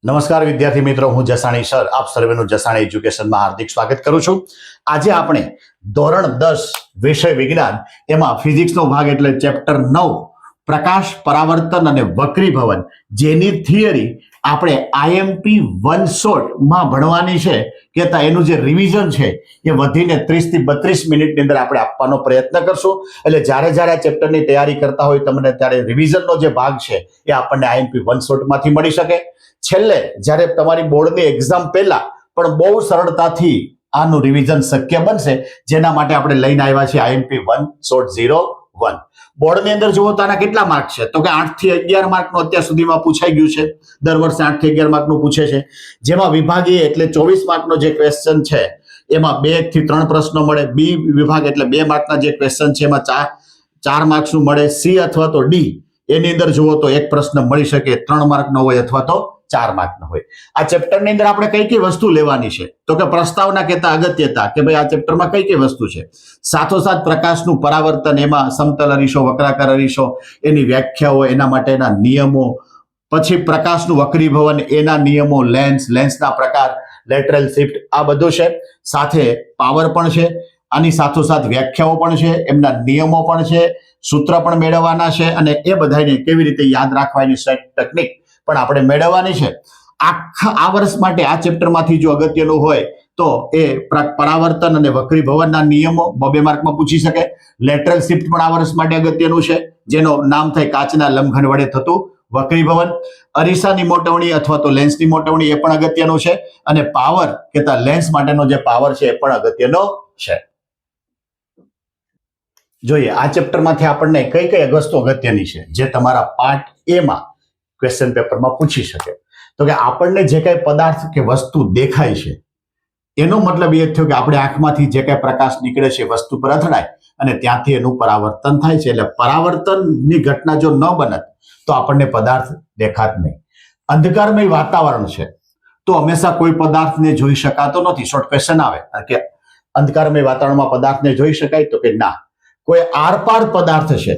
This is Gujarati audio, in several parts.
નમસ્કાર વિદ્યાર્થી મિત્રો, હું જસાણી સર આપ સર્વેનું જસાણી એજ્યુકેશનમાં હાર્દિક સ્વાગત કરું છું. આજે આપણે ધોરણ 10 વિષય વિજ્ઞાન એમાં ફિઝિક્સનો ભાગ એટલે ચેપ્ટર 9 પ્રકાશ, પરાવર્તન અને વક્રીભવન જેની થિયરી આપણે આઈએમપી 1 શોર્ટમાં ભણવાની છે કે એનું જે રિવિઝન છે એ વધીને 30 થી 32 મિનિટની અંદર આપણે આપવાનો પ્રયત્ન કરશું. એટલે જ્યારે જ્યારે આ ચેપ્ટરની તૈયારી કરતા હોય તમને ત્યારે રિવિઝનનો જે ભાગ છે એ આપણને આઈએમપી 1 શોર્ટમાંથી મળી શકે. છેલ્લે જ્યારે તમારી બોર્ડની એક્ઝામ પહેલા પણ બહુ સરળતાથી આનું રિવિઝન શક્ય બનશે, જેના માટે આપણે લઈને આવ્યા છીએ આઈએમપી 1.01. બોર્ડની અંદર જુઓ તો આના કેટલા માર્ક છે, તો કે 8 થી 11 માર્કનું અત્યાર સુધીમાં પૂછાઈ ગયું છે. દર વર્ષે 8 થી 11 માર્કનું પૂછે છે, જેમાં વિભાગીય એટલે 24 માર્કનો જે ક્વેશ્ચન છે એમાં 2 થી 3 પ્રશ્નો મળે. બી વિભાગ એટલે 2 માર્કના જે ક્વેશ્ચન છે એમાં 4 માર્ક્સનું મળે. સી અથવા તો ડી એની અંદર જુઓ તો એક પ્રશ્ન મળી શકે, 3 માર્કનો હોય અથવા તો 4 માર્કનો હોય. આ ચેપ્ટરની અંદર આપણે કઈ કઈ વસ્તુ લેવાની છે, તો કે પ્રસ્તાવના કહેતા અગત્યતા કે ભાઈ આ ચેપ્ટરમાં કઈ કઈ વસ્તુ છે. સાથોસાથ પ્રકાશનું પરાવર્તન, એમાં સમતલ અરીસો, વક્રાકાર અરીસો, એની વ્યાખ્યાઓ, એના માટેના નિયમો, પછી પ્રકાશનું વક્રીભવન, એના નિયમો, લેન્સના પ્રકાર, લેટરલ શિફ્ટ, આ બધું છે. સાથે પાવર પણ છે, આની સાથોસાથ વ્યાખ્યાઓ પણ છે, એમના નિયમો પણ છે, સૂત્ર પણ મેળવવાના છે, અને એ બધાને કેવી રીતે યાદ રાખવાની ટેકનિક પણ આપણે મેળવવાની છે. આખા આ વર્ષ માટે આ ચેપ્ટરમાંથી જો અગત્યનું હોય તો એ પરાવર્તન અને વક્રીભવનના નિયમો 2 માર્કમાં પૂછી શકે. લેટરલ શિફ્ટ પણ આ વર્ષ માટે અગત્યનું છે, જેનું નામ થાય કાચના લંબઘન વડે થતું વક્રીભવન. અરીસાની મોટવણી અથવા તો લેન્સની મોટવણી એ પણ અગત્યનું છે, અને પાવર કહેતા લેન્સ માટેનો જે પાવર છે એ પણ અગત્યનો છે. જોઈએ આ ચેપ્ટરમાંથી આપણને કઈ કઈ વસ્તુ અગત્યની છે જે તમારા પાર્ટ એ માં ક્વેશ્ચન પેપરમાં પૂછી શકે. તો કે આપણને જે કઈ પદાર્થ કે વસ્તુ દેખાય છે એનો મતલબ એ થયો કે આપણે આંખમાંથી જે કઈ પ્રકાશ નીકળે છે વસ્તુ પર અથડાય અને ત્યાંથી એનું પરાવર્તન થાય છે. એટલે પરાવર્તનની ઘટના જો ન બનત તો આપણને પદાર્થ દેખાત નહીં. અંધકારમય વાતાવરણ છે તો હંમેશા કોઈ પદાર્થને જોઈ શકાતો નથી. શોર્ટ ક્વેશ્ચન આવે કે અંધકારમય વાતાવરણમાં પદાર્થને જોઈ શકાય, તો કે ના. કોઈ આરપાર પદાર્થ છે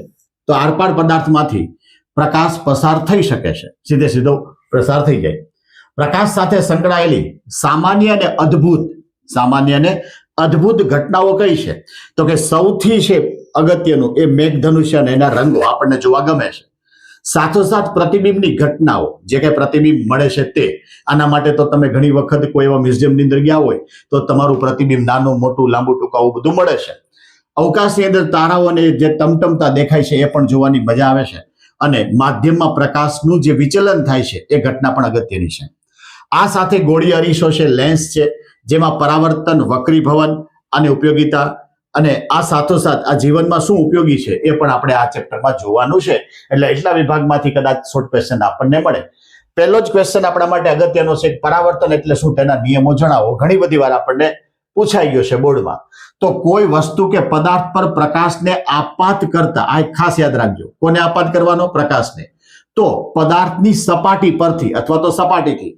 તો આરપાર પદાર્થમાંથી પ્રકાશ પસાર થઈ શકે છે, સીધો પ્રસાર થઈ જાય. પ્રકાશ સાથે સંકળાયેલી સામાન્ય અને અદ્ભુત ઘટનાઓ કઈ છે, તો કે સૌથી છે અગત્યનું એ મેઘધનુષ્ય અને એના રંગો આપણને જોવા ગમે છે. સાથોસાથ પ્રતિબિંબની ઘટનાઓ, જે કઈ પ્રતિબિંબ મળે છે તે. આના માટે તો તમે ઘણી વખત કોઈ એવા મ્યુઝિયમની અંદર ગયા હોય તો તમારું પ્રતિબિંબ નાનું મોટું લાંબુ ટૂંકાવું બધું મળે છે. અવકાશની અંદર તારાઓને જે ટમટમતા દેખાય છે એ પણ જોવાની મજા આવે છે. અને માધ્યમમાં પ્રકાશનું જે વિચલન થાય છે એ ઘટના પણ અગત્યની છે. આ સાથે ગોળી અરીસો છે, લેન્સ છે, જેમાં પરાવર્તન, વક્રીભવન અને ઉપયોગિતા, અને આ સાથોસાથ આ જીવનમાં શું ઉપયોગી છે એ પણ આપણે આ ચેપ્ટરમાં જોવાનું છે. એટલે એટલા વિભાગમાંથી કદાચ શોર્ટ ક્વેશ્ચન આપણને મળે. પહેલો જ ક્વેશ્ચન આપણા માટે અગત્યનો છે, પરાવર્તન એટલે શું, તેના નિયમો જણાવો. ઘણી બધી વાર આપણને પૂછાઈ ગયો છે બોર્ડમાં. તો કોઈ વસ્તુ કે પદાર્થ પર પ્રકાશને આપાત કરતા, આ ખાસ યાદ રાખજો, કોને આપાત કરવાનો? પ્રકાશને. તો પદાર્થની સપાટી પરથી અથવા તો સપાટીથી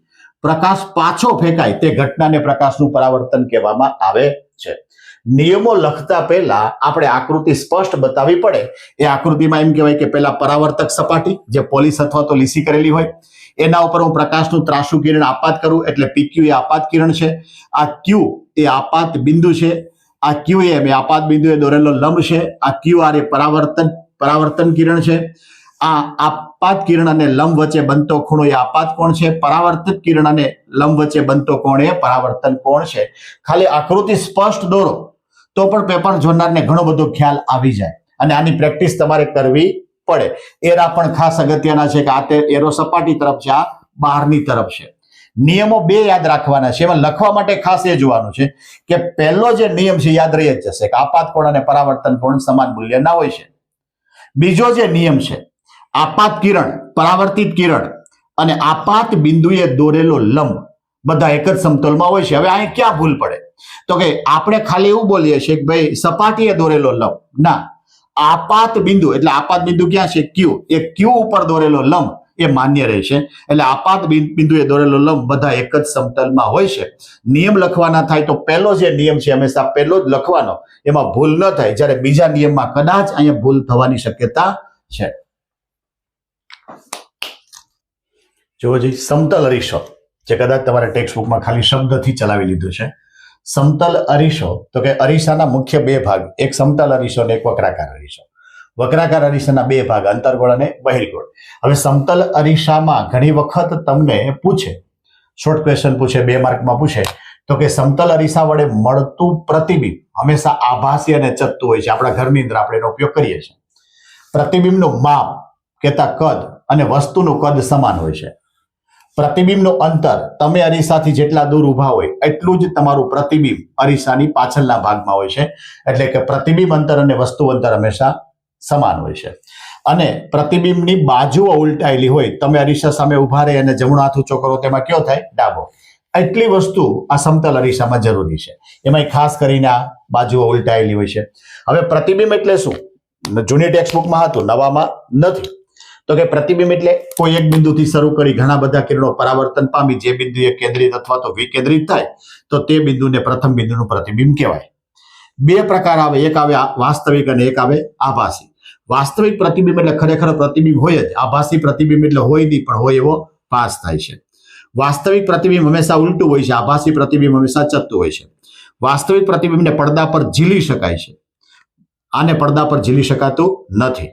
પ્રકાશ પાછો ફેંકાય તે ઘટનાને પ્રકાશનું પરાવર્તન કહેવામાં આવે છે. નિયમો લખતા પહેલા આપણે આકૃતિ સ્પષ્ટ બતાવવી પડે. એ આકૃતિમાં એમ કહેવાય કે પહેલા પરાવર્તક સપાટી જે પોલિશ અથવા તો લીસી કરેલી હોય, એના ઉપર હું પ્રકાશનું ત્રાસુ કિરણ આપાત કરું એટલે PQ એ આપાત કિરણ છે. આ Q એ આપાત બિંદુ છે. આ QM એ આપાત બિંદુએ દોરેલો લંબ છે. આ QR એ પરાવર્તન કિરણ છે. આ આપાત કિરણ અને લંબ વચ્ચે બનતો ખૂણો એ આપાત કોણ છે. પરાવર્તિત કિરણ અને લંબ વચ્ચે બનતો કોણ એ પરાવર્તન કોણ છે. ખાલી આકૃતિ સ્પષ્ટ દોરો તો પણ પેપર જોનારને ઘણો બધો ખ્યાલ આવી જાય, અને આની પ્રેક્ટિસ તમારે કરવી પડે. એરા પણ ખાસ અગત્યના છે કે આ તે એરો સપાટી તરફ છે, આ બહારની તરફ છે. નિયમો 2 યાદ રાખવાના છે. એમાં લખવા માટે ખાસ એ જોવાનું છે કે પહેલો જે નિયમ છે યાદ રહી જ જશે કે આપાત કોણ અને પરાવર્તન કોણ સમાન મૂલ્યના હોય છે. બીજો જે નિયમ છે, આપાત કિરણ, પરાવર્તિત કિરણ અને આપાત બિંદુએ દોરેલો લંબ બધા એક જ સમતલમાં હોય છે. હવે અહીં ક્યાં ભૂલ પડે, તો કે આપણે ખાલી એવું બોલીએ છીએ કે ભાઈ સપાટીએ દોરેલો લંબ. ના, આપાત બિંદુ એટલે આપાત બિંદુ ક્યાં છે? Q. એ Q ઉપર દોરેલો લંબ એ માન્ય રહે છે. એટલે આપાત બિંદુએ દોરેલો લંબ બધા એક જ સમતલમાં હોય છે. નિયમ લખવાના થાય તો પહેલો જે નિયમ છે હંમેશા પહેલો જ લખવાનો, એમાં ભૂલ ન થાય. જ્યારે બીજા નિયમમાં કદાચ અહીંયા ભૂલ થવાની શક્યતા છે. જો સમતલ અરીસો જે કદાચ તમારા ટેક્સ્ટ બુકમાં ખાલી શબ્દથી ચલાવી લીધું છે. સમતલ અરીસો, તો કે અરીસાના મુખ્ય બે ભાગ, એક સમતલ અરીસો અને એક વક્રાકાર અરીસો. વક્રાકાર અરીસાના બે ભાગ, અંતર્ગોળ અને બહિર્ગોળ. હવે સમતલ અરીસામાં ઘણી વખત તમને પૂછે, શોર્ટ ક્વેશ્ચન પૂછે, 2 માર્કમાં પૂછે, તો કે સમતલ અરીસા વડે મળતું પ્રતિબિંબ હંમેશા આભાસી અને ચત્તું હોય છે. આપણા ઘરની અંદર આપણે એનો ઉપયોગ કરીએ છીએ. પ્રતિબિંબનું માપ કેતા કદ અને વસ્તુનું કદ સમાન હોય છે. પ્રતિબિંબનું અંતર, તમે અરીસાથી જેટલા દૂર ઊભા હોય એટલું જ તમારું પ્રતિબિંબ અરીસાની પાછળના ભાગમાં હોય છે. એટલે કે પ્રતિબિંબ અંતર અને વસ્તુ અંતર હંમેશા સમાન હોય છે. અને પ્રતિબિંબની બાજુઓ ઉલટાયેલી હોય, તમે અરીસા સામે ઊભા રહી અને જમણો હાથ ઊંચો કરો તેમાં કયો થાય? ડાબો. એટલી વસ્તુ આ સમતલ અરીસામાં જરૂરી છે. એમાં ખાસ કરીને આ બાજુઓ ઉલટાયેલી હોય છે. હવે પ્રતિબિંબ એટલે શું? જૂની ટેક્સ્ટ બુકમાં હતું, નવામાં નથી. તો કે પ્રતિબિંબ એટલે કોઈ એક બિંદુથી શરૂ કરી ઘણા બધા કિરણો પરાવર્તન પામી જે બિંદુએ કેન્દ્રિત અથવા તો વિકેન્દ્રિત થાય તો તે બિંદુને પ્રથમ બિંદુનું પ્રતિબિંબ કહેવાય. 2 પ્રકાર આવે, એક આવે વાસ્તવિક અને એક આવે આભાસી. વાસ્તવિક પ્રતિબિંબ એટલે ખરેખર પ્રતિબિંબ હોય જ. આભાસી પ્રતિબિંબ એટલે હોય નહીં પણ હોય એવો ભાસ થાય છે. વાસ્તવિક પ્રતિબિંબ હંમેશા ઉલટું હોય છે, આભાસી પ્રતિબિંબ હંમેશા ચત્તું હોય છે. વાસ્તવિક પ્રતિબિંબને પડદા પર ઝીલી શકાય છે, આને પડદા પર ઝીલી શકાતું નથી.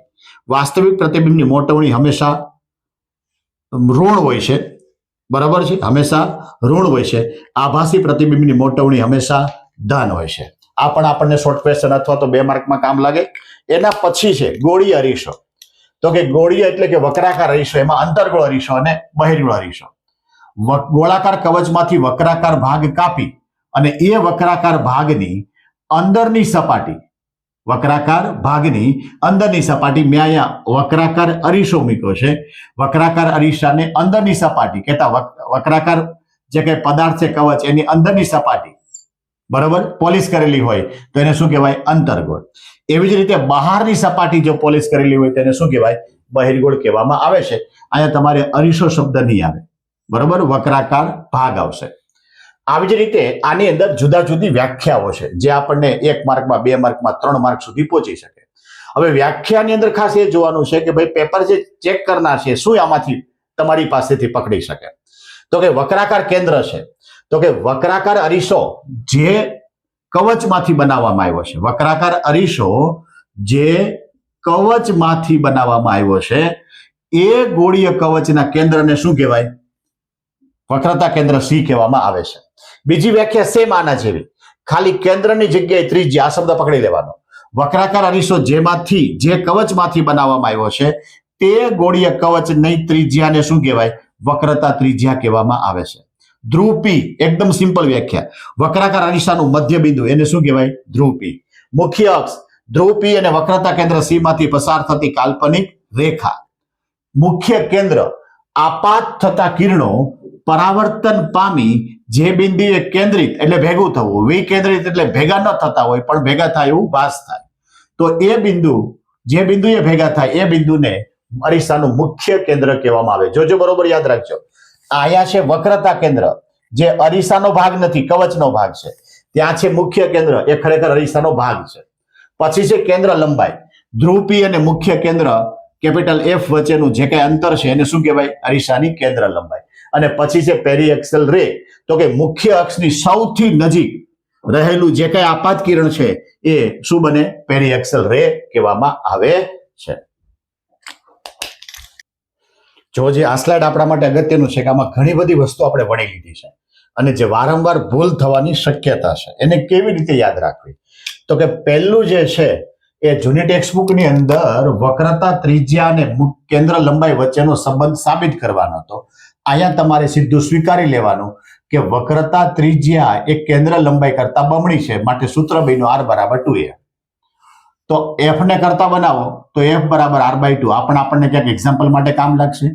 વાસ્તવિક પ્રતિબિંબની મોટવણી હંમેશા ઋણ હોય છે, બરાબર છે, હંમેશા ઋણ હોય છે. આભાસી પ્રતિબિંબની મોટવણી હંમેશા ધન હોય છે. આ પણ આપણને શોર્ટ ક્વેશ્ચન અથવા તો 2 માર્કમાં કામ લાગે. એના પછી છે ગોળીય અરીસો. તો કે ગોળીય એટલે કે વક્રાકાર અરીસો, એમાં અંતર્ગોળ અરીસો અને બહિર્ગોળ અરીસો. ગોળાકાર કવચમાંથી વક્રાકાર ભાગ કાપી અને એ વક્રાકાર ભાગની અંદરની સપાટી, વક્રાકાર ભાગની અંદરની સપાટી, મેં અહીંયા વક્રાકાર અરીસો મૂક્યો છે. વક્રાકાર અરીસાને અંદરની સપાટી કહેતા, વક્રાકાર જે કઈ પદાર્થ છે કવચ, એની અંદરની સપાટી બરાબર પોલિશ કરેલી હોય તો એને શું કહેવાય? અંતર્ગોળ. એવી જ રીતે બહારની સપાટી જો પોલિશ કરેલી હોય તો એને શું કહેવાય? બહિર્ગોળ કહેવામાં આવે છે. અહીંયા તમારે અરીસો શબ્દ નહીં આવે, બરાબર, વક્રાકાર ભાગ આવશે. આવી જ રીતે આની અંદર જુદા જુદી વ્યાખ્યાઓ છે જે આપણને 1 માર્કમાં, 2 માર્કમાં, 3 માર્ક સુધી પહોંચી શકે. હવે વ્યાખ્યાની અંદર ખાસ એ જોવાનું છે કે ભાઈ પેપર જે ચેક કરનાર છે શું આમાંથી તમારી પાસેથી પકડી શકે. તો કે વક્રાકાર કેન્દ્ર છે, તો કે વક્રાકાર અરીસો જે કવચમાંથી બનાવવામાં આવ્યો છે, વક્રાકાર અરીસો જે કવચમાંથી બનાવવામાં આવ્યો છે, એ ગોળીય કવચના કેન્દ્રને શું કહેવાય? વક્રતા કેન્દ્ર સી કહેવામાં આવે છે. બીજી વ્યાખ્યા સેમ આના જેવી, ખાલી કેન્દ્રની જગ્યાએ ત્રિજ્યા, આ શબ્દ પકડી લેવાનો. વક્રાકાર અરીસો જેમાંથી, જે કવચમાંથી બનાવવામાં આવ્યો છે તે ગોળીય કવચની ત્રિજ્યાને શું કહેવાય? વક્રતા ત્રિજ્યા કહેવામાં આવે છે. ધ્રુવ પી, એકદમ સિમ્પલ વ્યાખ્યા. વક્રાકાર અરીસાનું મધ્ય બિંદુ એને શું કહેવાય? ધ્રુવ પી. મુખ્ય અક્ષ ધ્રુવ પી અને વક્રતા કેન્દ્ર સી માંથી પસાર થતી કાલ્પનિક રેખા. મુખ્ય કેન્દ્ર, આપાત થતા કિરણો પરાવર્તન પામી જે બિંદુએ કેન્દ્રિત એટલે ભેગું થવું, વિકેન્દ્રિત એટલે ભેગા ન થતા હોય પણ ભેગા થાય એવું ભાસ થાય, તો એ બિંદુ, જે બિંદુએ ભેગા થાય એ બિંદુને અરીસાનું મુખ્ય કેન્દ્ર કહેવામાં આવે. જોજો, બરોબર યાદ રાખજો. અહીંયા છે વક્રતા કેન્દ્ર, જે અરીસાનો ભાગ નથી, કવચનો ભાગ છે. ત્યાં છે મુખ્ય કેન્દ્ર, એ ખરેખર અરીસાનો ભાગ છે. પછી છે કેન્દ્ર લંબાઈ. ધ્રુવ પી અને મુખ્ય કેન્દ્ર કેપિટલ એફ વચ્ચેનું જે કઈ અંતર છે એને શું કહેવાય? અરીસાની કેન્દ્ર લંબાઈ. અને પછી છે પેરીએક્સલ રે, તો કે મુખ્ય અક્ષની સૌથી નજીક રહેલું જે કઈ આપાત કિરણ છે એ શું બને? પેરીએક્સલ રે કહેવામાં આવે છે. જો જે આ સ્લાઇડ આપણા માટે અગત્યનું છે કે આમાં ઘણી બધી વસ્તુ આપણે વણી લીધી છે અને જે વારંવાર ભૂલ થવાની શક્યતા છે એને કેવી રીતે યાદ રાખવી. તો કે પહેલું જે છે એ જૂની ટેક્સ્ટ બુકની અંદર વક્રતા ત્રિજ્યા અને કેન્દ્ર લંબાઈ વચ્ચેનો સંબંધ સાબિત કરવાનો હતો. અહીંયા તમારે સીધું સ્વીકારી લેવાનું કે વક્રતા ત્રિજ્યા એ કેન્દ્ર લંબાઈ કરતા બમણી છે, માટે સૂત્ર બન્યું R બરાબર 2a. તો f ને કરતા બનાવો તો f બરાબર r/2. આપણને ક્યાંક એક્ઝામ્પલ માટે કામ લાગશે.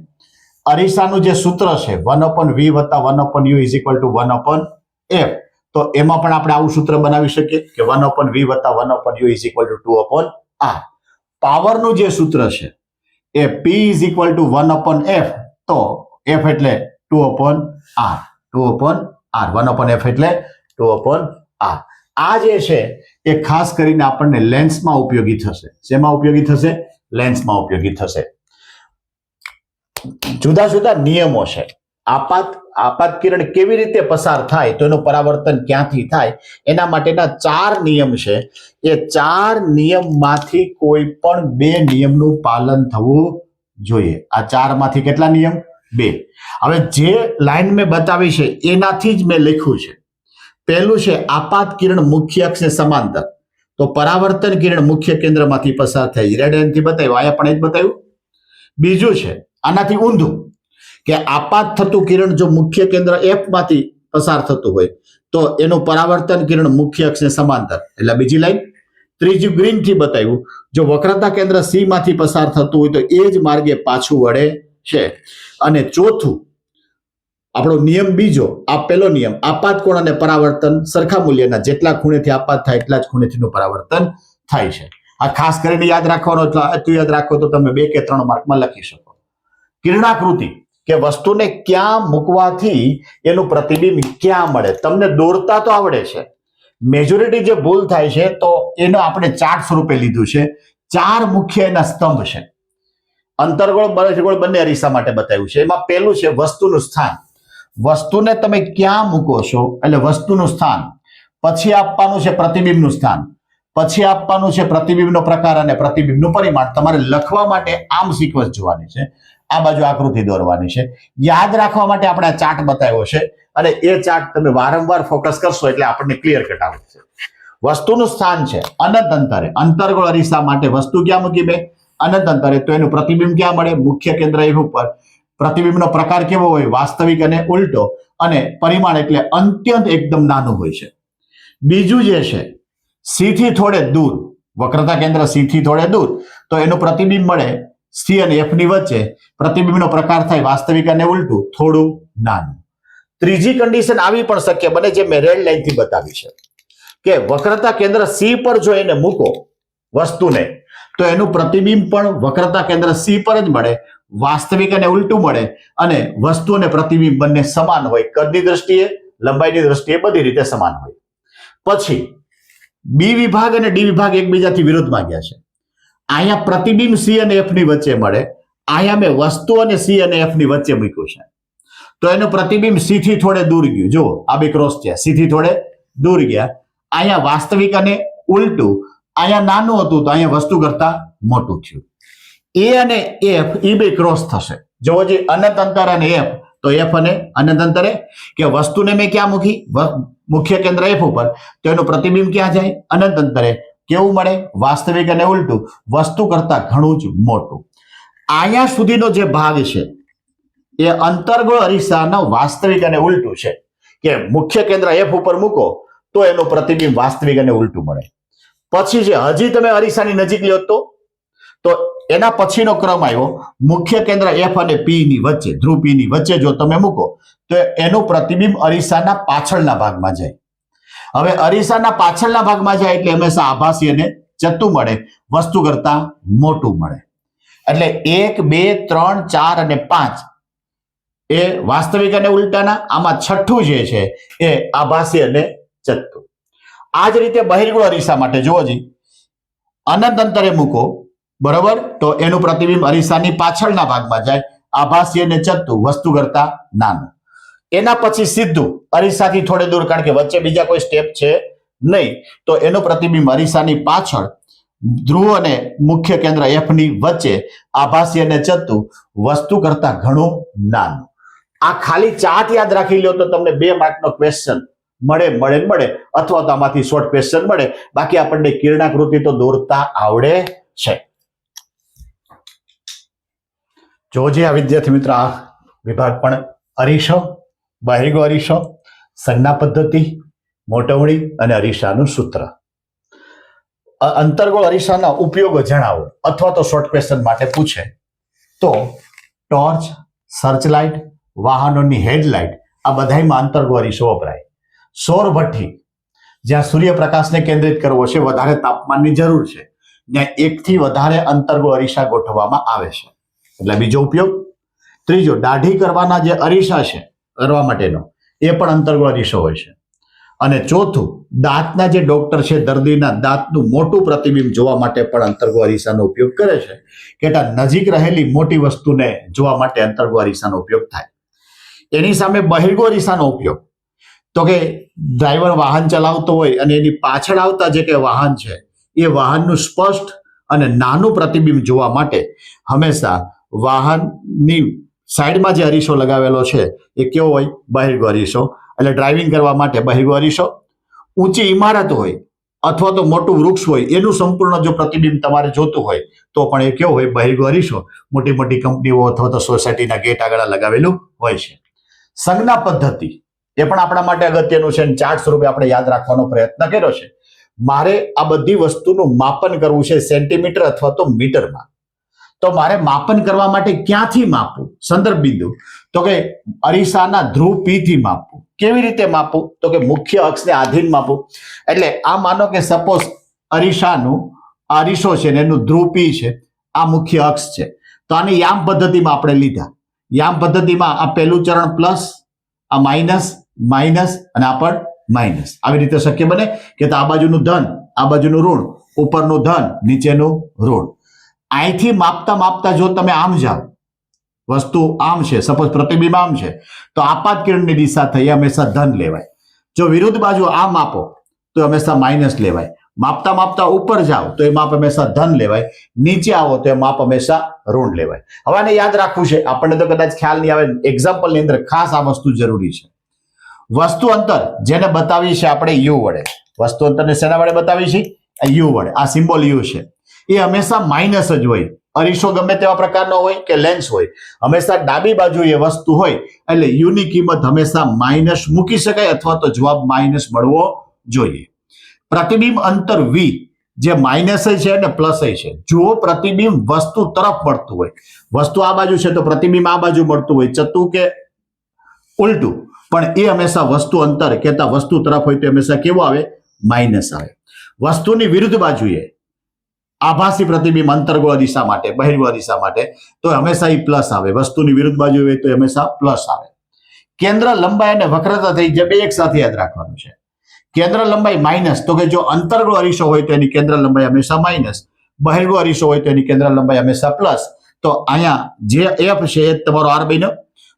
અરીસાનું જે સૂત્ર છે 1/v વત્તા 1/u is equal to 1/f, તો એમાં પણ આપણે આવું સૂત્ર બનાવી શકીએ કે 1/v વત્તા 1/u is equal to 2/r. પાવરનું જે સૂત્ર છે એ p is equal to 1/f, તો f એટલે 2/r, 1/f એટલે 2/r. આ જે છે એ ખાસ કરીને આપણને લેન્સમાં ઉપયોગી થશે. શેમાં ઉપયોગી થશે? લેન્સમાં ઉપયોગી થશે. જુદા જુદા નિયમો છે આપાત કિરણ કેવી રીતે પસાર થાય તો એનું પરાવર્તન ક્યાંથી થાય એના માટેના 4 નિયમ છે. એ 4 નિયમમાંથી કોઈ પણ 2 નિયમનું પાલન થવું જોઈએ. આ 4 માંથી કેટલા નિયમ? 2. હવે જે લાઈન મેં બતાવી છે એનાથી જ મેં લખ્યું છે. પહેલું છે આપાત કિરણ મુખ્ય અક્ષને સમાંતર, તો પરાવર્તન કિરણ મુખ્ય કેન્દ્રમાંથી પસાર થાય. રેડ એનથી બતાવ્યું, અહીંયા પણ એ જ બતાવ્યું. બીજું છે આનાથી ઊંધું, કે આપાત થતું કિરણ જો મુખ્ય કેન્દ્ર F માંથી પસાર થતું હોય તો એનું પરાવર્તન કિરણ મુખ્ય અક્ષને સમાંતર, એટલે બીજી લાઈન. ત્રીજું ગ્રીન થી બતાવ્યું, જો વક્રતા કેન્દ્ર C માંથી પસાર થતું હોય તો એ જ માર્ગે પાછું વળે છે. અને ચોથું આપણો નિયમ બીજો, આ પહેલો નિયમ, આપાત કોણ અને પરાવર્તન સરખા મૂલ્યના, જેટલા ખૂણેથી આપાત થાય એટલા જ ખૂણેથી પરાવર્તન થાય છે. આ ખાસ કરીને યાદ રાખવાનો, એટલે યાદ રાખો તો તમે 2 કે 3 માર્કમાં લખી શકો. કિરણાકૃતિ, કે વસ્તુને ક્યાં મૂકવાથી એનું પ્રતિબિંબ ક્યાં મળે. તમને દોરતા તો આવડે છે, મેજોરિટી જે ભૂલ થાય છે તો એનો આપણે ચાર્ટ સ્વરૂપે લીધું છે. 4 મુખ્ય એના સ્તંભ છે. અંતર્ગોળ બહિર્ગોળ બંને અરીસા માટે બતાવ્યું છે. એમાં પહેલું છે વસ્તુનું સ્થાન. વસ્તુને તમે ક્યાં મૂકો છો એટલે વસ્તુનું સ્થાન, પછી આપવાનું છે પ્રતિબિંબનું સ્થાન, પછી આપવાનું છે પ્રતિબિંબનો પ્રકાર અને પ્રતિબિંબનું પરિમાણ. તમારે લખવા માટે આમ સિક્વન્સ જોવાની છે, આ બાજુ આકૃતિ દોરવાની છે. યાદ રાખવા માટે આપણે આ ચાર્ટ બતાવ્યો છે અને એ ચાર્ટ તમે વારંવાર ફોકસ કરશો એટલે આપણને ક્લિયર કટ આવશે. વસ્તુનું સ્થાન છે અનંત અંતરે. અંતર્ગોળ અરીસા માટે વસ્તુ ક્યાં મૂકી બે? અનંત અંતરે. તો એનું પ્રતિબિંબ ક્યાં મળે? મુખ્ય કેન્દ્ર F ઉપર. પ્રતિબિંબનો પ્રકાર કેવો હોય? વાસ્તવિક અને ઉલટો. અને પરિમાણ એટલે અત્યંત એકદમ નાનું હોય છે. બીજું જે છે C થી થોડે દૂર, વક્રતા કેન્દ્ર C થી થોડે દૂર, તો એનું પ્રતિબિંબ મળે C અને F ની વચ્ચે. પ્રતિબિંબનો પ્રકાર થાય વાસ્તવિક અને ઉલટું, થોડું નાનું. ત્રીજી કન્ડિશન આવી પણ શક્ય બને, જે મેં રેડ લાઈન થી બતાવી છે, કે વક્રતા કેન્દ્ર C પર જો એને મૂકો વસ્તુને તો એનું પ્રતિબિંબ પણ વક્રતા કેન્દ્ર C પર જ મળે, વાસ્તવિક અને ઉલટું મળે, અને વસ્તુ અને પ્રતિબિંબ બંને સમાન હોય. કદની દ્રષ્ટિએ, લંબાઈની દ્રષ્ટિએ બધી રીતે સમાન હોય. પછી બી વિભાગ અને ડી વિભાગ એકબીજાથી વિરોધમાં ગયા છે. અહીંયા પ્રતિબિંબ C અને F ની વચ્ચે મળે, અહીંયા મેં વસ્તુ અને C અને F ની વચ્ચે મૂક્યું છે, તો એનું પ્રતિબિંબ C થી થોડે દૂર ગયું. જો આ બે ક્રોસ છે, C થી થોડે દૂર ગયા. અહીંયા વાસ્તવિક અને ઉલટું, અહીંયા નાનું હતું તો અહીંયા વસ્તુ કરતા મોટું થયું. A અને F એ બે ક્રોસ થશે. જો જે અનંત અંતર અને F, તો F અને અનંત અંતરે, કે વસ્તુને મેં ક્યાં મૂકી? મુખ્ય કેન્દ્ર F ઉપર, તો એનું પ્રતિબિંબ ક્યાં જાય? અનંત અંતરે. કેવું મળે? વાસ્તવિક અને ઉલટું, વસ્તુ કરતા ઘણું જ મોટું. અહીંયા સુધીનો જે ભાગ છે એ અંતર્ગોળ અરીસાનો વાસ્તવિક અને ઉલટું છે, કે મુખ્ય કેન્દ્ર F ઉપર મૂકો તો એનું પ્રતિબિંબ વાસ્તવિક અને ઉલટું મળે. પછી જે હજી તમે અરીસાની નજીક લ્યો તો એના પછીનો ક્રમ આવ્યો, મુખ્ય કેન્દ્ર F અને P ની વચ્ચે, ધ્રુવ P ની વચ્ચે જો તમે મૂકો તો એનું પ્રતિબિંબ અરીસાના પાછળના ભાગમાં જાય. હવે અરીસાના પાછળના ભાગમાં જાય એટલે હંમેશા આભાસી અને ચત્તુ મળે, વસ્તુ કરતા મોટું મળે. એટલે 1, 2, 3, 4 અને 5 એ વાસ્તવિક અને ઉલટાના. આમાં છઠ્ઠું જે છે એ આભાસી અને ચત્તુ. આ જ રીતે બહિર્ગોળ અરીસા માટે જુઓ જી, અનંત અંતરે મૂકો બરોબર, તો એનું પ્રતિબિંબ અરીસાની પાછળના ભાગમાં જાય, આભાસી અને ચત્તુ, વસ્તુ કરતા નાનું. એના પછી સીધું અરીસાથી થોડે દૂર, કારણ કે વચ્ચે બીજા કોઈ સ્ટેપ છે નહીં, તો એનું પ્રતિબિંબ અરીસાની પાછળ, ધ્રુવ અને મુખ્ય કેન્દ્ર F ની વચ્ચે, આભાસી અને ચત્તુ, વસ્તુ કરતા ઘણું નાનું. આ ખાલી ચાર્ટ યાદ રાખી લો તો તમને 2 માર્કનો ક્વેશ્ચન મળે, અથવા તો આમાંથી શોર્ટ ક્વેશ્ચન મળે. બાકી આપણને કિરણાકૃતિ તો દોરતા આવડે છે. જોજે આ વિદ્યાર્થી મિત્ર, આ વિભાગ પણ અરીસો, બહિર્ગોળ અરીસો, સંજ્ઞા પદ્ધતિ, મોટવણી અને અરીસાનું સૂત્ર. અંતર્ગોળ અરીસાના ઉપયોગો જણાવો, અથવા તો શોર્ટ ક્વેશ્ચન માટે પૂછે તો ટોર્ચ, સર્ચલાઇટ, વાહનોની હેડલાઇટ, આ બધામાં અંતર્ગોળ અરીસો વપરાય. સૌર ભઠ્ઠી, જ્યાં સૂર્યપ્રકાશને કેન્દ્રિત કરવો છે, વધારે તાપમાનની જરૂર છે, ત્યાં 1 થી વધારે અંતર્ગોળ અરીસા ગોઠવવામાં આવે છે, એટલે બીજો ઉપયોગ. ત્રીજો, દાઢી કરવાના જે અરીસા છે કરવા માટેનો, એ પણ અંતર્ગોળ અરીસો હોય છે. અને ચોથું, દાંતના જે ડોક્ટર છે દર્દીના દાંતનું મોટું પ્રતિબિંબ જોવા માટે પણ અંતર્ગોળ અરીસાનો ઉપયોગ કરે છે. કેટલા નજીક રહેલી મોટી વસ્તુને જોવા માટે અંતર્ગોળ અરીસાનો ઉપયોગ થાય. એની સામે બહિર્ગો અરીસાનો ઉપયોગ, તો કે ડ્રાઈવર વાહન ચલાવતો હોય અને એની પાછળ આવતા જે કે વાહન છે એ વાહનનું સ્પષ્ટ અને નાનું પ્રતિબિંબ જોવા માટે હંમેશા વાહનની સાઈડમાં જે અરીસો લગાવેલો છે એ કેવો હોય? બહિર્ગો અરીસો. એટલે ડ્રાઇવિંગ કરવા માટે બહિર્ગો અરીસો. ઊંચી ઇમારત હોય અથવા તો મોટું વૃક્ષ હોય એનું સંપૂર્ણ જો પ્રતિબિંબ તમારે જોતું હોય તો પણ એ કેવો હોય? બહિર્ગો અરીસો મોટી મોટી કંપનીઓ અથવા તો સોસાયટીના ગેટ આગળ લગાવેલું હોય છે. સંજ્ઞા પદ્ધતિ એ પણ આપણા માટે અગત્યનું છે અને ચાર્ટ સ્વરૂપે આપણે યાદ રાખવાનો પ્રયત્ન કર્યો છે. મારે આ બધી વસ્તુનું માપન કરવું છે સેન્ટીમીટર અથવા તો મીટરમાં, તો મારે માપન કરવા માટે ક્યાંથી માપવું? સંદર્ભ બિંદુ, તો કે અરીસાના ધ્રુવ P થી માપવું. કેવી રીતે માપવું? તો કે મુખ્ય અક્ષને આધીન માપવું. એટલે આ માનો કે સપોઝ અરીસો છે ને એનું ધ્રુવ P છે, આ મુખ્ય અક્ષ છે, તો આની યામ પદ્ધતિમાં આપણે લીધા. યામ પદ્ધતિમાં આ પહેલું ચરણ પ્લસ, આ માઇનસ, માઇનસ અને આ પણ માઇનસ. આવી રીતે શક્ય બને કે આ બાજુનું ધન, આ બાજુનું ઋણ, ઉપરનું ધન, નીચેનું ઋણ. અહીંથી માપતા માપતા જો તમે આમ જાઓ, વસ્તુ આમ છે, સપોઝ પ્રતિબિંબ આમ છે, તો આપાત કિરણની દિશા થઈ હંમેશા ધન લેવાય. જો વિરુદ્ધ બાજુ આમ માપો તો હંમેશા માઇનસ લેવાય. માપતા માપતા ઉપર જાઓ તો એ માપ હંમેશા ધન લેવાય. નીચે આવો તો એ માપ હંમેશા ઋણ લેવાય. હવે આને યાદ રાખવું છે. આપણને તો કદાચ ખ્યાલ નહીં આવે, એક્ઝામ્પલની અંદર ખાસ આ વસ્તુ જરૂરી છે. વસ્તુ અંતર જેને બતાવી છે આપણે યુ વડે, વસ્તુ અંતરને શેના વડે બતાવી છે? યુ વડે. આ સિમ્બોલ યુ છે એ હંમેશા માઇનસ જ હોય. અરીસો ગમે તેવા પ્રકારનો હોય કે લેન્સ હોય, હંમેશા ડાબી બાજુ એ વસ્તુ હોય એટલે યુની કિંમત હંમેશા માઇનસ મૂકી શકાય અથવા તો જવાબ માઇનસ મળવો જોઈએ. પ્રતિબિંબ અંતર V જે માઇનસ છે અને પ્લસ છે. જો પ્રતિબિંબ વસ્તુ તરફ મળતું હોય, વસ્તુ આ બાજુ છે તો પ્રતિબિંબ આ બાજુ મળતું હોય, ચતું કે ઉલટું, પણ એ હંમેશા વસ્તુ અંતર કહેતા વસ્તુ તરફ હોય તો હંમેશા કેવો આવે? માઇનસ આવે. વસ્તુની વિરુદ્ધ બાજુએ આભાસી પ્રતિબિંબ અંતર્ગોળ દિશા માટે, બહિર્ગોળ દિશા માટે તો હંમેશા એ પ્લસ આવે. વસ્તુની વિરુદ્ધ બાજુ હોય તો હંમેશા પ્લસ આવે. કેન્દ્ર લંબાઈ અને વક્રતા થઈ જે બે એક સાથે યાદ રાખવાનું છે. કેન્દ્ર લંબાઈ માઇનસ, તો કે જો અંતર્ગોળ અરીસો હોય તો એની કેન્દ્ર લંબાઈ હંમેશા માઇનસ, બહિર્ગોળ અરીસો હોય તો એની કેન્દ્ર લંબાઈ હંમેશા પ્લસ. તો અહીંયા જે એફ છે એ તમારો આર બન્યો.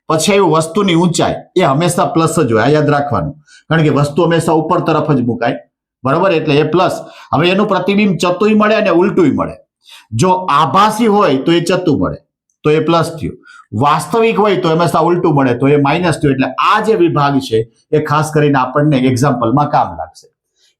પછી એવું વસ્તુની ઊંચાઈ એ હંમેશા પ્લસ જ હોય, આ યાદ રાખવાનું, કારણ કે વસ્તુ હંમેશા ઉપર તરફ જ મુકાય, બરોબર? એટલે એ પ્લસ. હવે એનું પ્રતિબિંબ ચતુંય મળે અને ઉલટું મળે. જો આભાસી હોય તો એ ચતું મળે તો એ પ્લસ થયું, વાસ્તવિક હોય તો હંમેશા ઉલટું મળે તો એ માઇનસ થયું. એટલે આ જે વિભાગ છે એ ખાસ કરીને આપણને એક્ઝામ્પલમાં કામ લાગશે.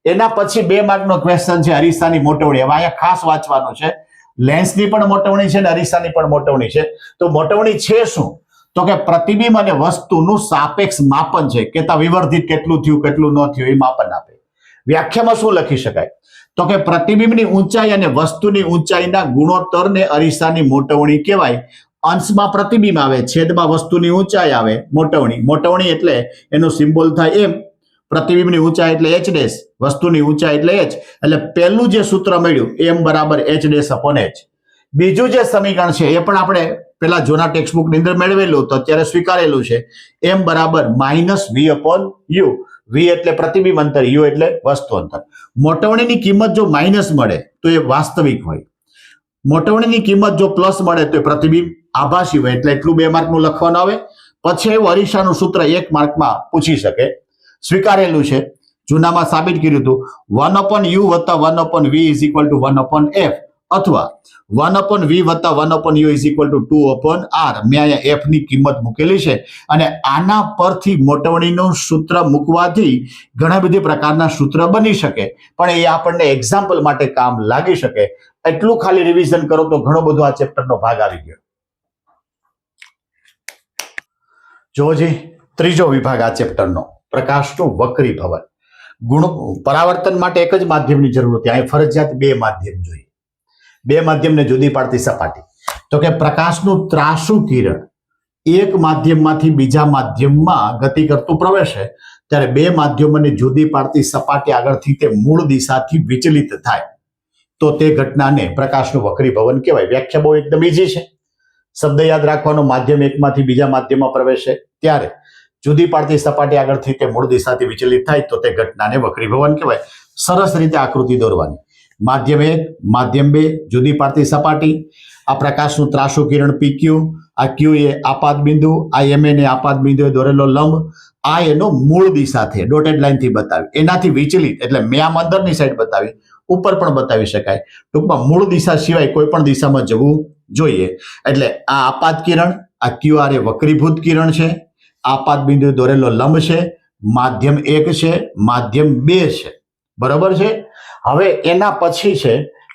એના પછી 2 માર્કનો ક્વેશ્ચન છે અરીસાની મોટવણી. હવે અહીંયા ખાસ વાંચવાનું છે. લેન્સની પણ મોટવણી છે અને અરીસાની પણ મોટવણી છે. તો મોટવણી છે શું? તો કે પ્રતિબિંબ અને વસ્તુનું સાપેક્ષ માપન છે. કેતા વિવર્ધિત કેટલું થયું કેટલું ન થયું એ માપન આપે. વ્યાખ્યામાં શું લખી શકાય? તો કે પ્રતિબિંબની ઊંચાઈ અને વસ્તુની ઊંચાઈના ગુણોત્તરને અરીસાની મોટવણી કહેવાય. અંશમાં પ્રતિબિંબ આવે, છેદમાં વસ્તુની ઊંચાઈ આવે, મોટવણી. મોટવણી એટલે એનો સિમ્બોલ થાય એમ. પ્રતિબિંબની ઊંચાઈ એટલે h ડેશ, વસ્તુની ઊંચાઈ એટલે h. એટલે પહેલું જે સૂત્ર મળ્યું m બરાબર h ડેશ અપોન h. બીજું જે સમીકરણ છે એ પણ આપણે પેલા જૂના ટેક્સ્ટબુક ની અંદર મેળવેલું તો અત્યારે સ્વીકારેલું છે. m બરાબર -v અપોન u. v એટલે પ્રતિબિંબ અંતર, u એટલે વસ્તુ અંતર. મોટવણીની કિંમત જો માઇનસ મળે તો એ વાસ્તવિક હોય, મોટવણીની કિંમત જો પ્લસ મળે તો એ પ્રતિબિંબ આભાસી હોય. એટલે એટલું 2 માર્કનું લખવાનું આવે. પછી એવું અરીસાનું સૂત્ર 1 માર્કમાં પૂછી શકે, સ્વીકારેલું છે, જૂનામાં સાબિત કર્યું હતું. 1/u વત્તા 1/v is equal to 1/f અથવા 1/v વત્તા 1/u is equal to 2/r. મેં અહીંયા f ની કિંમત મૂકેલી છે અને આના પરથી મોટવણીનું સૂત્ર મૂકવાથી ઘણા બધી પ્રકારના સૂત્ર બની શકે, પણ એ આપણને એક્ઝામ્પલ માટે કામ લાગી શકે. એટલું ખાલી રિવિઝન કરો તો ઘણો બધો આ ચેપ્ટરનો ભાગ આવી ગયો. જોજી, ત્રીજો વિભાગ આ ચેપ્ટરનો, પ્રકાશનું વક્રીભવન. પરાવર્તન માટે એક જ માધ્યમની જરૂર હતી, અહીં ફરજિયાત 2 માધ્યમ જોઈએ. 2 માધ્યમને જુદી પાડતી સપાટી. તો કે પ્રકાશનું ત્રાસુ કિરણ એક માધ્યમમાંથી બીજા માધ્યમમાં ગતિ કરતું પ્રવેશે ત્યારે 2 માધ્યમોને જુદી પાડતી સપાટી આગળથી તે મૂળ દિશાથી વિચલિત થાય તો તે ઘટનાને પ્રકાશનું વક્રીભવન કહેવાય. વ્યાખ્યા બહુ એકદમ ઈઝી છે. શબ્દ યાદ રાખવાનો, માધ્યમ એકમાંથી બીજા માધ્યમમાં પ્રવેશે ત્યારે જુદી પાડતી સપાટી આગળથી તે મૂળ દિશાથી વિચલિત થાય તો તે ઘટનાને વક્રીભવન કહેવાય. સરસ રીતે આકૃતિ દોરવાની. માધ્યમ 1, માધ્યમ 2, જુદી પાડતી સપાટી, આ પ્રકાશનું ત્રાસુ કિરણ PQ આ ક્યુ એ આપાત બિંદુ, આ એમ એને આપાત બિંદુએ દોરેલો લંબ, આ એનો મૂળ દિશા છે ડોટેડ લાઈનથી બતાવી. એનાથી વિચલિત એટલે મેં આમ અંદરની સાઈડ બતાવી, ઉપર પણ બતાવી શકાય. ટૂંકમાં મૂળ દિશા સિવાય કોઈ પણ દિશામાં જવું જોઈએ. એટલે આ આપાત કિરણ, આ ક્યુ આર એ વક્રીભૂત કિરણ છે, આપાત બિંદુ દોરેલો લંબ છે, માધ્યમ 1 છે, માધ્યમ 2 છે. બરોબર છે. હવે એના પછી છે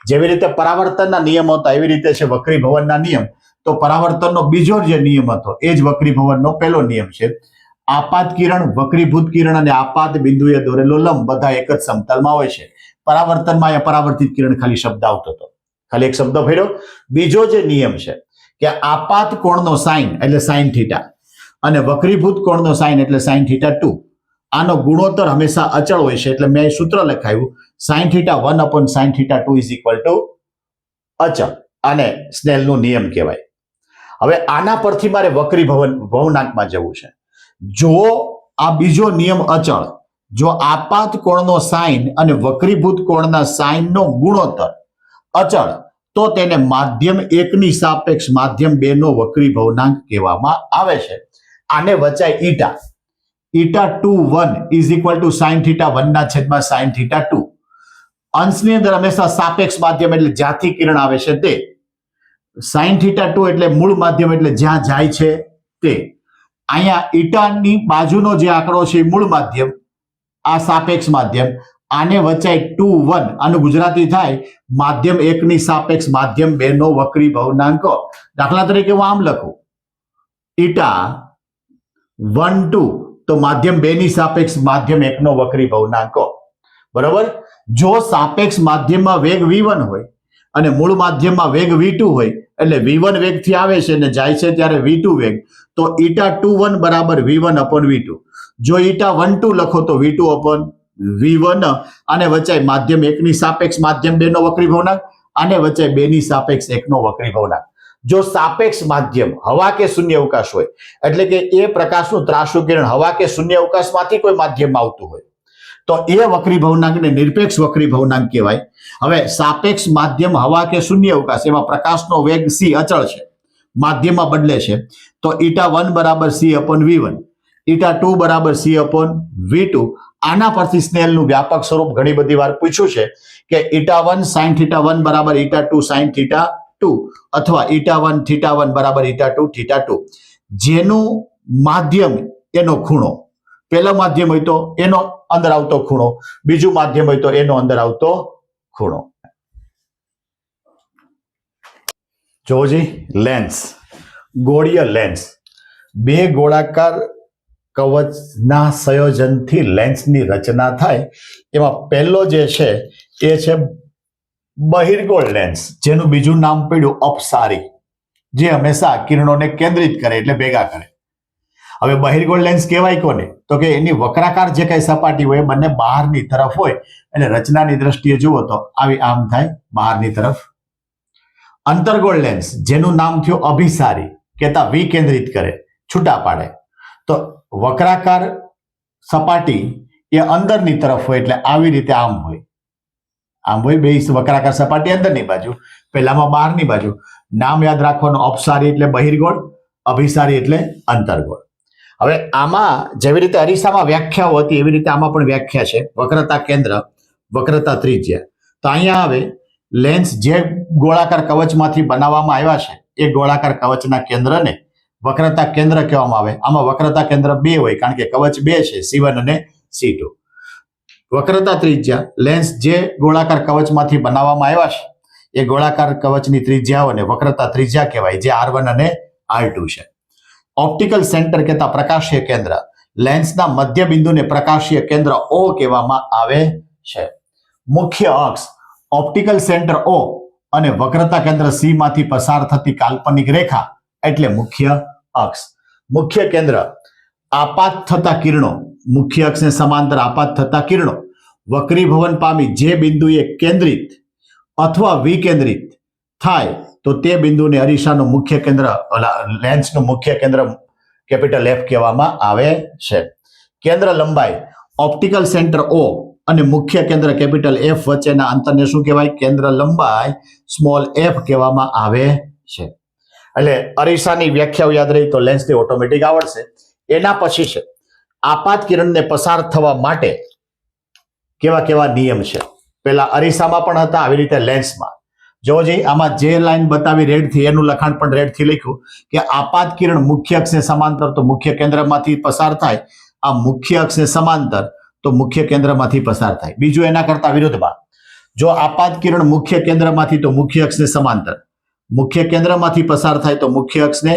જેવી રીતે પરાવર્તનના નિયમો હતા એવી રીતે છે વક્રીભવનના નિયમ. તો પરાવર્તનનો બીજો જે નિયમ હતો એ જ વક્રીભવનનો પહેલો નિયમ છે. આપાત કિરણ, વક્રીભૂત કિરણ અને આપાત બિંદુએ દોરેલો લંબ બધા એક જ સમતલમાં હોય છે. પરાવર્તનમાં પરાવર્તિત કિરણ ખાલી શબ્દ આવતો હતો, ખાલી એક શબ્દ ફેર્યો. બીજો જે નિયમ છે કે આપાત કોણનો સાઇન એટલે સાઇન થીટા અને વક્રીભૂત કોણનો સાઇન એટલે સાઇન થીટા 2, આનો ગુણોત્તર હંમેશા અચળ હોય છે. એટલે મેં સૂત્ર લખાયું સાઇન થીટા 1/સાઇન થીટા 2 અચળ. આને સ્નેલનો નિયમ કહેવાય. હવે આના પરથી મારે વક્રીભવનાંકમાં જવું છે. જો આ બીજો નિયમ અચળ, જો આપાત કોણનો સાઇન અને વક્રીભૂત કોણના સાઇનનો ગુણોત્તર અચળ, તો તેને માધ્યમ 1 ની સાપેક્ષ માધ્યમ 2 નો વક્રીભવનાંક કહેવામાં આવે છે. આને વચાય eta. Eta 2 1 sine theta 1/સાઇન theta 2. અંશની અંદર હંમેશા સાપેક્ષ માધ્યમ એટલે જ્યાંથી કિરણ આવે છે તે. સાઇન થીટા 2 એટલે મૂળ માધ્યમ એટલે જ્યાં જાય છે તે. અહીંયા ઈટાની બાજુનો જે આંકડો છે મૂળ માધ્યમ, આ સાપેક્ષ માધ્યમ. આને વચાય 2 1, આનું ગુજરાતી થાય માધ્યમ 1 ની સાપેક્ષ માધ્યમ 2 નો વક્રીભવનાંક. દાખલા તરીકે હું આમ લખું ઈટા 1 2, તો માધ્યમ 2 ની સાપેક્ષ માધ્યમ 1 નો વક્રીભવનાંક. બરોબર. જો સાપેક્ષ માધ્યમમાં વેગ v1 હોય અને મૂળ માધ્યમમાં વેગ v2 હોય, એટલે v1 વેગથી આવે છે અને જાય છે ત્યારે v2 વેગ, તો ઈટા 2 1 v1/v2. જો ઈટા 1 2 લખો તો v2/v1. આને વચાય માધ્યમ 1 ની સાપેક્ષ માધ્યમ 2 નો વક્રીભવનાંક, આને વચાય 2 ની સાપેક્ષ 1 નો વક્રીભવનાંક. જો સાપેક્ષ માધ્યમ હવા કે શૂન્ય અવકાશ હોય, એટલે કે એ પ્રકાશનું ત્રાસુ કિરણ હવા કે શૂન્ય અવકાશમાંથી કોઈ માધ્યમમાં આવતું હોય, તો એ વક્રીભવનાંકને નિરપેક્ષ વક્રીભવનાંક કહેવાય. હવે સાપેક્ષ માધ્યમ હવા કે શૂન્ય અવકાશ, એમાં પ્રકાશનો વેગ c અચળ છે, માધ્યમમાં બદલે છે, તો ઈટા 1 c/v1, ઈટા 2 c/v2. આના પરથી સ્નેલનું વ્યાપક સ્વરૂપ ઘણી બધી વાર પૂછ્યું છે કે eta 1 sine theta 1 eta 2 sine theta 2, અથવા ઈટા 1 થીટા 1 ઈટા 2 થીટા 2. જેનું માધ્યમ એનો ખૂણો, પહેલો માધ્યમ હોય તો એનો અંદર આવતો ખૂણો, બીજું માધ્યમ હોય તો એનો અંદર આવતો ખૂણો. જોજી, લેન્સ, ગોળીય લેન્સ. બે ગોળાકાર કવચના સંયોજનથી લેન્સની રચના થાય. એમાં પહેલો જે છે એ છે બહિર્ગોળ લેન્સ, જેનું બીજું નામ પડ્યું અપસારી, જે હંમેશા કિરણોને કેન્દ્રિત કરે એટલે ભેગા કરે. હવે બહિર્ગોળ લેન્સ કહેવાય કોને? તો કે એની વક્રાકાર જે કઈ સપાટી હોય બંને બહારની તરફ હોય, એટલે રચનાની દ્રષ્ટિએ જુઓ તો આવી આમ થાય બહારની તરફ. અંતર્ગોળ લેન્સ, જેનું નામ થયું અભિસારી, કહેતા વિકેન્દ્રિત કરે, છૂટા પાડે. તો વક્રાકાર સપાટી એ અંદરની તરફ હોય એટલે આવી રીતે આમ હોય, આમ હોય. બે વક્રાકાર સપાટી અંદરની બાજુ, પહેલામાં બહારની બાજુ. નામ યાદ રાખવાનું, અપસારી એટલે બહિર્ગોળ, અભિસારી એટલે અંતર્ગોળ. હવે આમાં જેવી રીતે અરીસામાં વ્યાખ્યાઓ હતી એવી રીતે આમાં પણ વ્યાખ્યા છે. વક્રતા કેન્દ્ર, વક્રતા ત્રિજ્યા. તો અહીંયા આવે લેન્સ જે ગોળાકાર કવચમાંથી બનાવવામાં આવ્યા છે એ ગોળાકાર કવચના કેન્દ્રને વક્રતા કેન્દ્ર કહેવામાં આવે. આમાં વક્રતા કેન્દ્ર 2 હોય કારણ કે કવચ 2 છે, C1 અને C2. વક્રતા ત્રિજ્યા, લેન્સ જે ગોળાકાર કવચમાંથી બનાવવામાં આવ્યા છે એ ગોળાકાર કવચની ત્રિજ્યાઓને વક્રતા ત્રિજ્યા કહેવાય, જે R1 અને R2 છે. ઓપ્ટિકલ સેન્ટર કહેતા પ્રકાશીય કેન્દ્ર, લેન્સના મધ્ય બિંદુને પ્રકાશીય કેન્દ્ર O કહેવામાં આવે છે. મુખ્ય અક્ષ, ઓપ્ટિકલ સેન્ટર O અને વક્રતા કેન્દ્ર C માંથી પસાર થતી કાલ્પનિક રેખા એટલે મુખ્ય અક્ષ. મુખ્ય કેન્દ્ર, આપાત થતા કિરણો, મુખ્ય અક્ષને સમાંતર આપાત થતા કિરણો વક્રીભવન પામી જે બિંદુએ કેન્દ્રિત અથવા વિકેન્દ્રિત થાય તો તે બિંદુને અરીસાનું મુખ્ય કેન્દ્ર, લેન્સનું મુખ્ય કેન્દ્ર કેપિટલ F કહેવામાં આવે છે. કેન્દ્ર લંબાઈ, ઓપ્ટિકલ સેન્ટર O અને મુખ્ય કેન્દ્ર કેપિટલ F વચ્ચેના અંતરને શું કહેવાય? કેન્દ્ર લંબાઈ સ્મોલ f કહેવામાં આવે છે. એટલે અરીસાની વ્યાખ્યાઓ યાદ રહી તો લેન્સની ઓટોમેટિક આવડશે. એના પછી છે આપાત કિરણને પસાર થવા માટે કેવા કેવા નિયમ છે. પેલા અરીસામાં પણ હતા, આવી રીતે લેન્સમાં. જોજી આમાં જે લાઈન બતાવી રેડથી એનું લખાણ પણ રેડથી લખ્યું કે આપાત કિરણ મુખ્ય અક્ષને સમાંતર તો મુખ્ય કેન્દ્રમાંથી પસાર થાય. આ મુખ્ય અક્ષને સમાંતર તો મુખ્ય કેન્દ્રમાંથી પસાર થાય. બીજું એના કરતા વિરુદ્ધમાં, જો આપાત કિરણ મુખ્ય કેન્દ્રમાંથી તો મુખ્ય અક્ષને સમાંતર, મુખ્ય કેન્દ્રમાંથી પસાર થાય તો મુખ્ય અક્ષને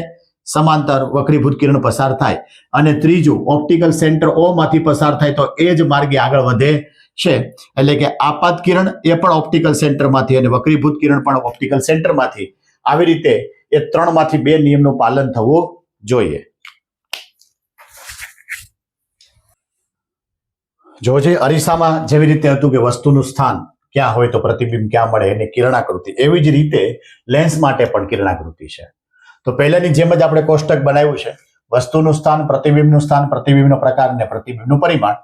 સમાંતર વક્રીભૂત કિરણ પસાર થાય. અને ત્રીજું ઓપ્ટિકલ સેન્ટર O માંથી પસાર થાય તો એ જ માર્ગે આગળ વધે છે. એટલે કે આપાત કિરણ એ પણ ઓપ્ટિકલ સેન્ટરમાંથી અને વક્રીભૂત કિરણ પણ ઓપ્ટિકલ સેન્ટરમાંથી. આવી રીતે એ 3 માંથી 2 નિયમનું પાલન થવું જોઈએ. જોજે અરીસામાં જેવી રીતે હતું કે વસ્તુનું સ્થાન ક્યાં હોય તો પ્રતિબિંબ ક્યાં મળે એની કિરણાકૃતિ, એવી જ રીતે લેન્સ માટે પણ કિરણાકૃતિ છે. તો પહેલાની જેમ જ આપણે કોષ્ટક બનાવ્યું છે. વસ્તુનું સ્થાન, પ્રતિબિંબનું સ્થાન, પ્રતિબિંબનો પ્રકાર અને પ્રતિબિંબનું પરિમાણ.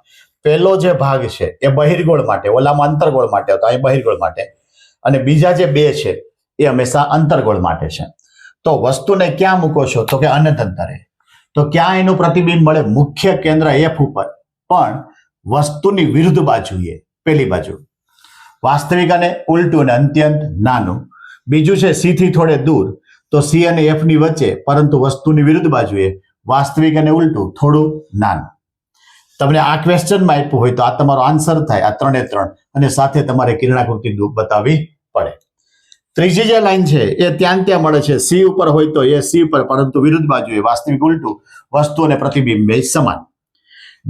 પહેલો જે ભાગ છે એ બહિર્ગોળ માટે, ઓલામાં અંતર્ગોળ માટે હતો, અહીં બહિર્ગોળ માટે. અને બીજા જે 2 છે એ હંમેશા અંતર્ગોળ માટે છે. તો વસ્તુને ક્યાં મૂકો છો તો કે અનંત અંતરે. તો ક્યાં એનું પ્રતિબિંબ મળે? મુખ્ય કેન્દ્ર F ઉપર, પણ વસ્તુની વિરુદ્ધ બાજુએ. પેલી બાજુ વાસ્તવિક અને ઉલટું અને અત્યંત નાનું. બીજું છે C થી થોડે દૂર, તો C અને F ની વચ્ચે, પરંતુ વસ્તુની વિરુદ્ધ બાજુએ. વાસ્તવિક અને ઉલટું થોડું નાનું. તમને આ ક્વેશ્ચનમાં આપ્યું હોય તો આ તમારો આન્સર થાય, આ 3 એ 3, અને સાથે તમારે કિરણાકૃતિ બતાવવી પડે. ત્રીજી જે લાઈન છે એ ત્યાં મળે છે. C ઉપર હોય તો એ C ઉપર, પરંતુ વિરુદ્ધ બાજુએ. વાસ્તવિક ઉલટું, વસ્તુ અને પ્રતિબિંબ બે સમાન.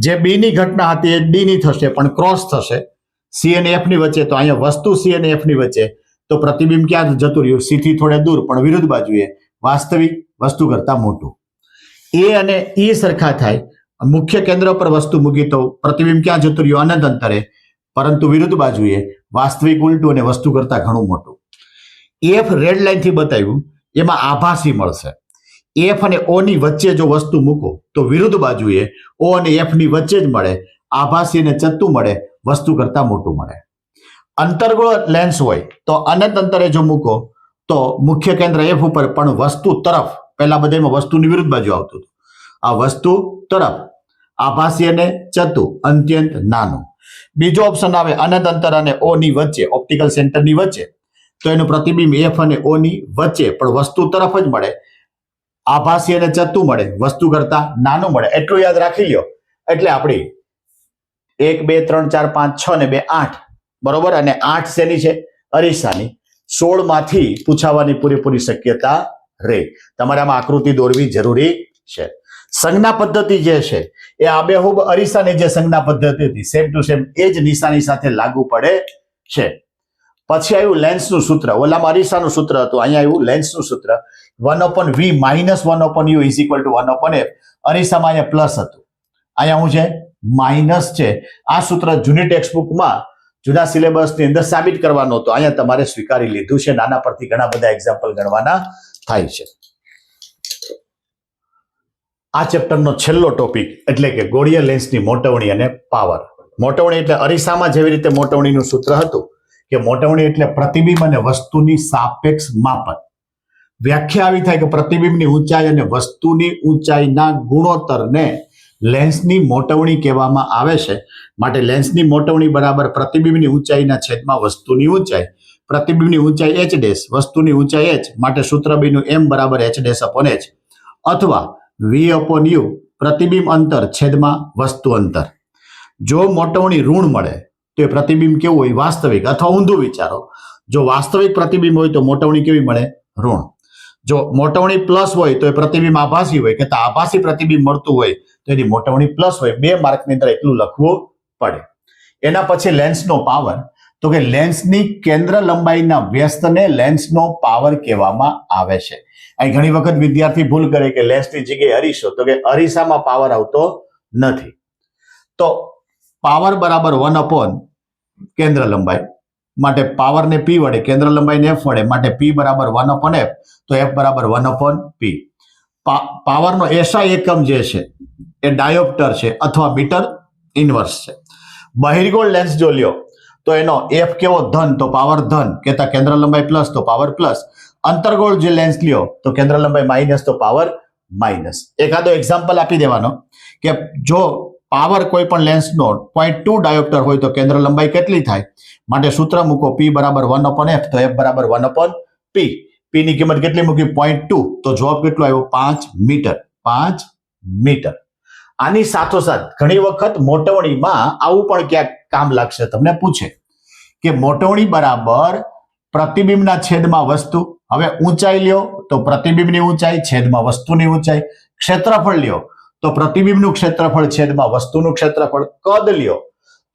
જે B ની ઘટના હતી એ D ની થશે, પણ ક્રોસ થશે C અને F ની વચ્ચે. તો અહીંયા વસ્તુ C અને F ની વચ્ચે, તો પ્રતિબિંબ ક્યાં જતું રહ્યું? C થી થોડે દૂર પણ વિરુદ્ધ બાજુએ. વાસ્તવિક વસ્તુ કરતા મોટું. A અને E સરખા થાય, મુખ્ય કેન્દ્ર પર વસ્તુ મૂકી તો પ્રતિબિંબ ક્યાં જતું રહ્યું? અનંત અંતરે, પરંતુ વિરુદ્ધ બાજુએ. વાસ્તવિક ઉલટું અને વસ્તુ કરતા ઘણું મોટું. F રેડ લાઈન થી બતાવ્યું, એમાં આભાસી મળશે. F અને O ની વચ્ચે જો વસ્તુ મૂકો તો વિરુદ્ધ બાજુએ O અને F ની વચ્ચે જ મળે. આભાસી અને ચત્તુ મળે, વસ્તુ કરતા મોટું મળે. અંતર્ગોળ લેન્સ હોય તો અનંત અંતરે જો મૂકો તો મુખ્ય કેન્દ્ર F ઉપર, પણ વસ્તુ તરફ, પહેલા બધામાં વસ્તુની વિરુદ્ધ બાજુ આવતું હતું. આ વસ્તુ તરફ આભાસી અને ચત્તુ, અત્યંત નાનું. બીજો ઓપ્શન આવે અનંત અંતર અને O ની વચ્ચે, ઓપ્ટિકલ સેન્ટરની વચ્ચે. તો એનું પ્રતિબિંબ F અને O ની વચ્ચે, પણ વસ્તુ તરફ જ મળે. આભાસી અને ચત્તુ મળે, વસ્તુ કરતા નાનું મળે. એટલું યાદ રાખી લ્યો. એટલે આપણી 1 2 3 4 5 6 ને 2 8, બરોબર. અને 8 શેની છે? અરીસાની. 16 માંથી પૂછાવાની પૂરેપૂરી શક્યતા રહે. તમારે આમાં આકૃતિ દોરવી જરૂરી છે. સંજ્ઞા પદ્ધતિ જે છે એ આબેહૂબ અરીસાની જે સંજ્ઞા પદ્ધતિ હતી, સેમ ટુ સેમ એ જ નિશાની સાથે લાગુ પડે છે. પછી આવ્યું લેન્સનું સૂત્ર. ઓલામાં અરીસાનું સૂત્ર હતું, અહીંયા આવ્યું લેન્સનું સૂત્ર. 1/v - 1/u = 1/f. અરીસામાં અહીંયા પ્લસ હતું, અહીંયા શું છે? માઇનસ છે. આ સૂત્ર જૂની ટેક્સ્ટબુકમાં, જૂના સિલેબસની અંદર સાબિત કરવાનો હતો. અહીંયા તમારે સ્વીકારી લીધું છે. નાના પરથી ઘણા બધા એક્ઝામ્પલ ગણવાના થાય છે. આ ચેપ્ટરનો છેલ્લો ટોપિક એટલે કે ગોળીય લેન્સની મોટવણી અને પાવર. મોટવણી એટલે અરીસામાં જેવી રીતે મોટવણીનું સૂત્ર હતું કે મોટવણી એટલે પ્રતિબિંબ અને વસ્તુની સાપેક્ષ માપન. વ્યાખ્યા આવી થાય કે પ્રતિબિંબની ઊંચાઈ અને વસ્તુની ઊંચાઈના ગુણોત્તરને લેન્સની મોટવણી કહેવામાં આવે છે. માટે લેન્સની મોટવણી બરાબર પ્રતિબિંબની ઊંચાઈના છેદમાં વસ્તુની ઊંચાઈ. પ્રતિબિંબની ઊંચાઈ h ડેશ, વસ્તુની ઊંચાઈ h, માટે સૂત્ર બન્યું m = h'/h, અથવા v/u પ્રતિબિંબ અંતર છેદમાં વસ્તુ અંતર. જો મોટવણી ઋણ મળે તો એ પ્રતિબિંબ કેવું હોય? વાસ્તવિક. અથવા ઊંધું વિચારો, જો વાસ્તવિક પ્રતિબિંબ હોય તો મોટવણી કેવી મળે? ઋણ. જો મોટવણી પ્લસ હોય તો એ પ્રતિબિંબ આભાસી હોય, કે આભાસી પ્રતિબિંબ મળતું હોય તો એની મોટવણી પ્લસ હોય. 2 માર્કની અંદર એટલું લખવું પડે. એના પછી લેન્સનો પાવર. તો કે લેન્સની કેન્દ્ર લંબાઈના વ્યસ્તને લેન્સનો પાવર કહેવામાં આવે છે. અહીં ઘણી વખત વિદ્યાર્થી ભૂલ કરે કે લેન્સની જગ્યાએ અરીસો, તો કે અરીસામાં પાવર આવતો નથી. તો પાવર બરાબર 1/ કેન્દ્ર લંબાઈ, માટે પાવરને p વડે, કેન્દ્ર લંબાઈને f વડે, માટે p બરાબર 1/f, તો f બરાબર 1/p. પાવરનો એસઆઈ એકમ જે છે એ ડાયોપ્ટર છે અથવા મીટર ઇન્વર્સ છે. બહિર્ગોળ લેન્સ જો લ્યો તો એનો f કેવો? ધન, તો પાવર ધન, કેતા કેન્દ્ર લંબાઈ પ્લસ તો પાવર પ્લસ. અંતર્ગોળ જે લેન્સ લ્યો તો કેન્દ્ર લંબાઈ માઇનસ તો પાવર માઇનસ. એકાદો એક્ઝામ્પલ આપી દેવાનો કે જો પાવર કોઈ પણ લેન્સનો 0.2 ડાયોપ્ટર હોય તો કેન્દ્ર લંબાઈ કેટલી થાય? માટે સૂત્ર મૂકો P બરાબર 1/f, તો F બરાબર 1/P. P ની કિંમત કેટલી મૂકી? 0.2, તો જવાબ કેટલો આવ્યો? 5 મીટર. 5 મીટર. આની સાથોસાથ ઘણી વખત મોટવણીમાં આવું પણ ક્યાંક કામ લાગશે. તમને પૂછે કે મોટવણી બરાબર પ્રતિબિંબના છેદમાં વસ્તુ. હવે ઊંચાઈ લ્યો તો પ્રતિબિંબની ઊંચાઈ છેદમાં વસ્તુની ઊંચાઈ. ક્ષેત્રફળ લ્યો તો પ્રતિબિંબનું ક્ષેત્રફળ છેદમાં વસ્તુનું ક્ષેત્રફળ. કદ લ્યો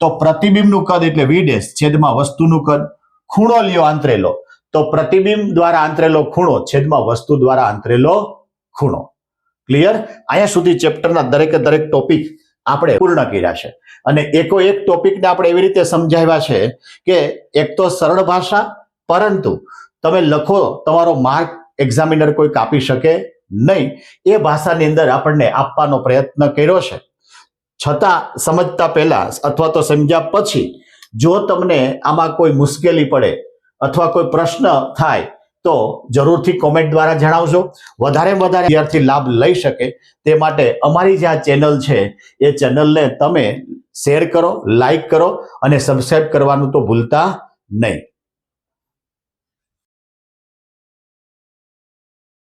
તો પ્રતિબિંબનું કદ એટલે v' છેદમાં વસ્તુનું કદ. ખૂણો લ્યો આંતરેલો તો પ્રતિબિંબ દ્વારા આંતરેલો ખૂણો છેદમાં વસ્તુ દ્વારા આંતરેલો ખૂણો. ક્લિયર? અહીંયા સુધી ચેપ્ટરના દરેકે દરેક ટોપિક આપણે પૂર્ણ કર્યા છે અને એકો એક ટોપિકને આપણે એવી રીતે સમજાવ્યા છે કે એક તો સરળ ભાષા, પરંતુ તમે લખો તમારો માર્ક એક્ઝામિનર કોઈ કાપી શકે નહીં એ ભાષાની અંદર આપણને આપવાનો પ્રયત્ન કર્યો છે. છતાં સમજતા પહેલા અથવા તો સમજ્યા પછી જો તમને આમાં કોઈ મુશ્કેલી પડે અથવા કોઈ પ્રશ્ન થાય તો જરૂરથી કોમેન્ટ દ્વારા જણાવજો. વધારેમાં વધારે વિદ્યાર્થી લાભ લઈ શકે તે માટે અમારી જે આ ચેનલ છે એ ચેનલને તમે શેર કરો, લાઈક કરો અને સબસ્ક્રાઇબ કરવાનું તો ભૂલતા નહીં.